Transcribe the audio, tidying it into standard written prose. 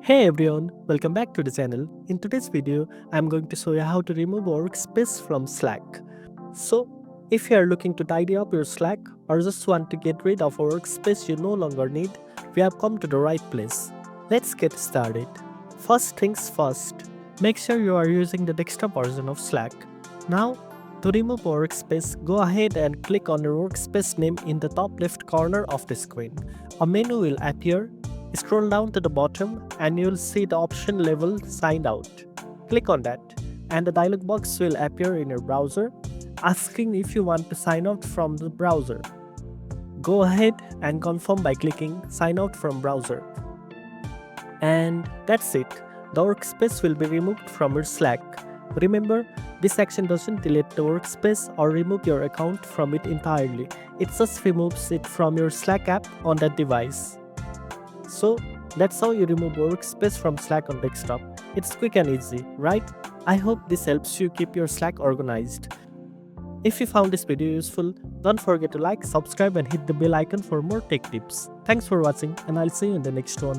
Hey everyone, welcome back to the channel. In today's video, I'm going to show you how to remove Workspace from Slack. So, if you are looking to tidy up your Slack or just want to get rid of a workspace you no longer need, we have come to the right place. Let's get started. First things first, make sure you are using the desktop version of Slack. Now, to remove Workspace, go ahead and click on the workspace name in the top left corner of the screen. A menu will appear. Scroll down to the bottom and you will see the option labeled Signed Out. Click on that and the dialog box will appear in your browser asking if you want to sign out from the browser. Go ahead and confirm by clicking Sign Out from Browser. And that's it. The workspace will be removed from your Slack. Remember, this action doesn't delete the workspace or remove your account from it entirely. It just removes it from your Slack app on that device. So that's how you remove Workspace from Slack on desktop. It's quick and easy, right? I hope this helps you keep your Slack organized. If you found this video useful, don't forget to like, subscribe and hit the bell icon for more tech tips. Thanks for watching and I'll see you in the next one.